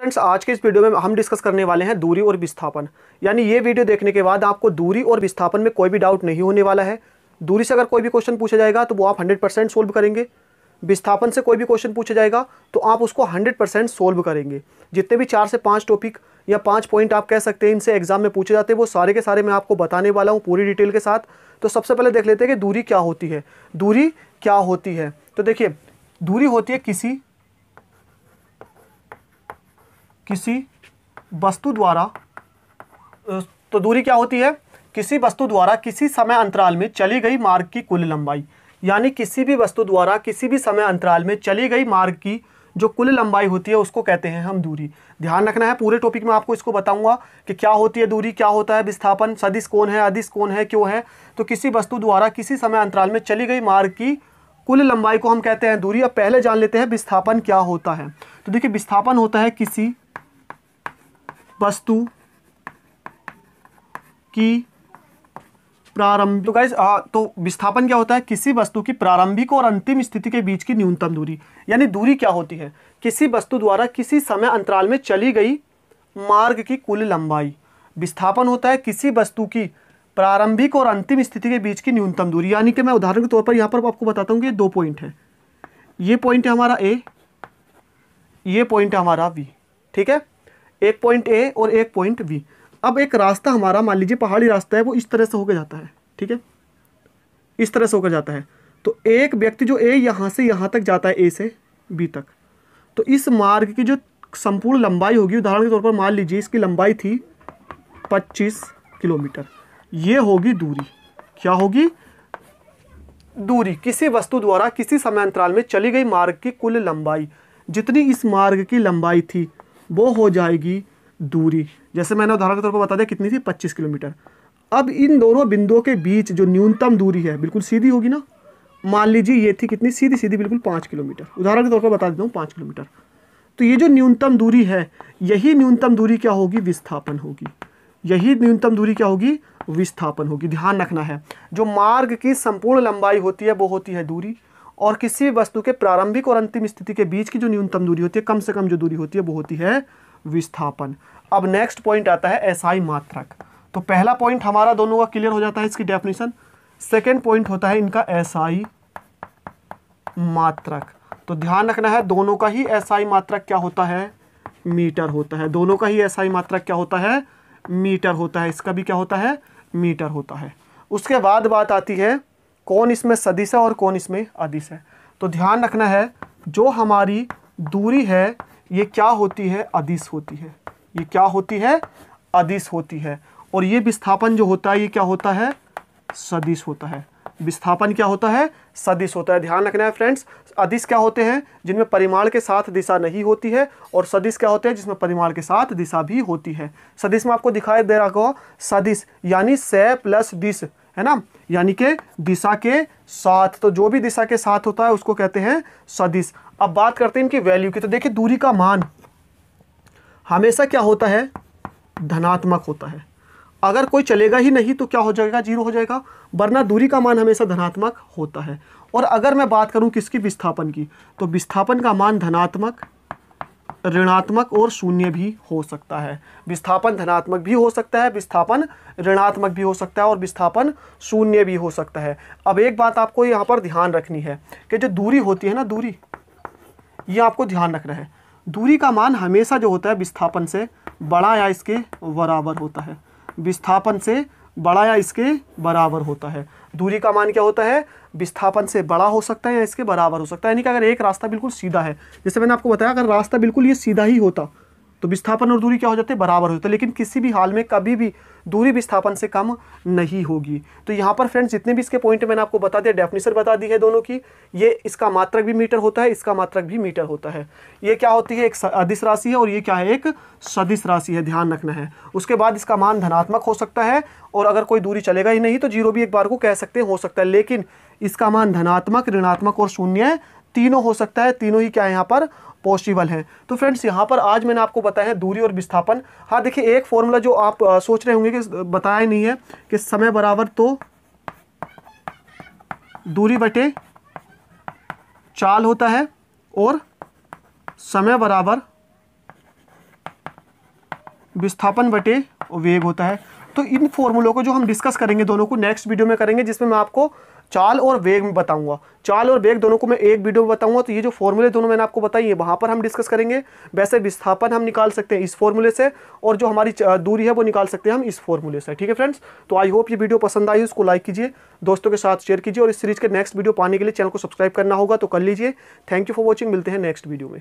Friends, आज के इस वीडियो में हम डिस्कस करने वाले हैं दूरी और विस्थापन। यानी ये वीडियो देखने के बाद आपको दूरी और विस्थापन में कोई भी डाउट नहीं होने वाला है। दूरी से अगर कोई भी क्वेश्चन पूछा जाएगा तो वो आप 100% सोल्व करेंगे। विस्थापन से कोई भी क्वेश्चन पूछा जाएगा तो आप उसको 100% सोल्व करेंगे। जितने भी 4 से 5 टॉपिक या 5 पॉइंट आप कह सकते हैं इनसे एग्जाम में पूछे जाते हैं, वो सारे के सारे मैं आपको बताने वाला हूँ पूरी डिटेल के साथ। तो सबसे पहले देख लेते हैं कि दूरी क्या होती है। दूरी क्या होती है तो देखिए, दूरी होती है किसी वस्तु द्वारा, तो दूरी क्या होती है? किसी वस्तु द्वारा किसी समय अंतराल में चली गई मार्ग की कुल लंबाई। यानी किसी भी वस्तु द्वारा किसी भी समय अंतराल में चली गई मार्ग की जो कुल लंबाई होती है उसको कहते हैं हम दूरी। ध्यान रखना है, पूरे टॉपिक में आपको इसको बताऊंगा कि क्या होती है दूरी, क्या होता है विस्थापन, सदिश कौन है, अदिश कौन है, क्यों है। तो किसी वस्तु द्वारा किसी समय अंतराल में चली गई मार्ग की कुल लंबाई को हम कहते हैं दूरी। अब पहले जान लेते हैं विस्थापन क्या होता है। तो देखिए, विस्थापन होता है किसी वस्तु की प्रारंभिक, तो गाइस तो विस्थापन क्या होता है? किसी वस्तु की प्रारंभिक और अंतिम स्थिति के बीच की न्यूनतम दूरी। यानी दूरी क्या होती है? किसी वस्तु द्वारा किसी समय अंतराल में चली गई मार्ग की कुल लंबाई। विस्थापन होता है किसी वस्तु की प्रारंभिक और अंतिम स्थिति के बीच की न्यूनतम दूरी। यानी कि मैं उदाहरण के तौर पर यहाँ पर आपको बताता हूँ कि 2 पॉइंट है। ये पॉइंट है हमारा ए, ये पॉइंट है हमारा बी। ठीक है, एक पॉइंट ए और एक पॉइंट बी। अब एक रास्ता हमारा, मान लीजिए पहाड़ी रास्ता है, वो इस तरह से होकर जाता है। ठीक है, इस तरह से होकर जाता है। तो एक व्यक्ति जो ए यहाँ से यहाँ तक जाता है, ए से बी तक, तो इस मार्ग की जो संपूर्ण लंबाई होगी, उदाहरण के तौर पर मान लीजिए इसकी लंबाई थी 25 किलोमीटर। ये होगी दूरी। क्या होगी? दूरी। किसी वस्तु द्वारा किसी समय अंतराल में चली गई मार्ग की कुल लंबाई, जितनी इस मार्ग की लंबाई थी वो हो जाएगी दूरी। जैसे मैंने उदाहरण के तौर पर बता दिया कितनी थी, 25 किलोमीटर। अब इन दोनों बिंदुओं के बीच जो न्यूनतम दूरी है बिल्कुल सीधी होगी ना। मान लीजिए ये थी कितनी, सीधी सीधी बिल्कुल 5 किलोमीटर। उदाहरण के तौर पर बता देता हूँ 5 किलोमीटर। तो ये जो न्यूनतम दूरी है, यही न्यूनतम दूरी क्या होगी? विस्थापन होगी। यही न्यूनतम दूरी क्या होगी? विस्थापन होगी। ध्यान रखना है, जो मार्ग की संपूर्ण लंबाई होती है वो होती है दूरी, और किसी भी वस्तु के प्रारंभिक और अंतिम स्थिति के बीच की जो न्यूनतम दूरी होती है, कम से कम जो दूरी होती है, वो होती है विस्थापन। अब नेक्स्ट पॉइंट आता है एसआई मात्रक। तो पहला पॉइंट हमारा दोनों का क्लियर हो जाता है, इसकी डेफिनेशन। सेकेंड पॉइंट होता है इनका एसआई मात्रक। तो ध्यान रखना है, दोनों का ही एसआई मात्रक क्या होता है? मीटर होता है। दोनों का ही एसआई मात्रक क्या होता है? मीटर होता है। इसका भी क्या होता है? मीटर होता है। उसके बाद बात आती है कौन इसमें सदिश है और कौन इसमें अदिश है। तो ध्यान रखना है, जो हमारी दूरी है ये क्या होती है? अदिश होती है। ये क्या होती है? अदिश होती है। और ये विस्थापन जो होता है ये क्या होता है? सदिश होता है। विस्थापन क्या होता है? सदिश होता है। ध्यान रखना है फ्रेंड्स, अदिश क्या होते हैं? जिनमें परिमाण के साथ दिशा नहीं होती है, और सदिश क्या होते हैं? जिसमें परिमाण के साथ दिशा भी होती है। सदिश में आपको दिखाई दे रहा होगा, सदिश यानी से प्लस दिश, है ना, यानी कि दिशा के साथ। तो जो भी दिशा के साथ होता है उसको कहते हैं सदिश। अब बात करते हैं इनकी वैल्यू की। तो देखिए, दूरी का मान हमेशा क्या होता है? धनात्मक होता है। अगर कोई चलेगा ही नहीं तो क्या हो जाएगा? 0 हो जाएगा। वरना दूरी का मान हमेशा धनात्मक होता है। और अगर मैं बात करूं किसकी? विस्थापन की, तो विस्थापन का मान धनात्मक, ऋणात्मक और शून्य भी हो सकता है। विस्थापन धनात्मक भी हो सकता है, विस्थापन ऋणात्मक भी हो सकता है, और विस्थापन शून्य भी हो सकता है। अब एक बात आपको यहाँ पर ध्यान रखनी है कि जो दूरी होती है ना, दूरी, ये आपको ध्यान रखना है। दूरी का मान हमेशा जो होता है विस्थापन से बड़ा या इसके बराबर होता है। विस्थापन से बड़ा या इसके बराबर होता है। दूरी का मान क्या होता है? विस्थापन से बड़ा हो सकता है या इसके बराबर हो सकता है। यानी कि अगर एक रास्ता बिल्कुल सीधा है, जैसे मैंने आपको बताया, अगर रास्ता बिल्कुल ये सीधा ही होता तो विस्थापन और दूरी क्या हो जाते? बराबर होते। लेकिन किसी भी हाल में कभी भी दूरी विस्थापन से कम नहीं होगी। तो यहाँ पर फ्रेंड्स जितने भी इसके पॉइंट मैंने आपको बता दिया, डेफिनेशन बता दी है दोनों की। ये इसका मात्रक भी मीटर होता है, इसका मात्रक भी मीटर होता है। ये क्या होती है? एक अदिश राशि है, और ये क्या है? एक सदिश राशि है। ध्यान रखना है। उसके बाद इसका मान धनात्मक हो सकता है, और अगर कोई दूरी चलेगा ही नहीं तो 0 भी एक बार को कह सकते हैं, हो सकता है। लेकिन इसका मान धनात्मक, ऋणात्मक और शून्य तीनों हो सकता है। तीनों ही क्या है यहाँ पर? पॉसिबल है। तो फ्रेंड्स यहाँ पर आज मैंने आपको बताया है दूरी और विस्थापन। हाँ देखिए, एक फॉर्मूला जो आप सोच रहे होंगे कि बताया ही नहीं है, कि समय बराबर तो दूरी बटे चाल होता है, और समय बराबर विस्थापन बटे वेग होता है। तो इन फॉर्मूलों को जो हम डिस्कस करेंगे दोनों को नेक्स्ट वीडियो में करेंगे, जिसमें मैं आपको चाल और वेग में बताऊंगा। चाल और वेग दोनों को मैं एक वीडियो में बताऊंगा। तो ये जो फॉर्मूले दोनों मैंने आपको बताई है वहां पर हम डिस्कस करेंगे। वैसे विस्थापन हम निकाल सकते हैं इस फॉर्मूले से, और जो हमारी दूरी है वो निकाल सकते हैं हम इस फॉर्मूले से। ठीक है फ्रेंड्स, तो आई होप ये वीडियो पसंद आई, उसको लाइक कीजिए, दोस्तों के साथ शेयर कीजिए, और इस सीरीज के नेक्स्ट वीडियो पाने के लिए चैनल को सब्सक्राइब करना होगा तो कर लीजिए। थैंक यू फॉर वॉचिंग, मिलते हैं नेक्स्ट वीडियो में।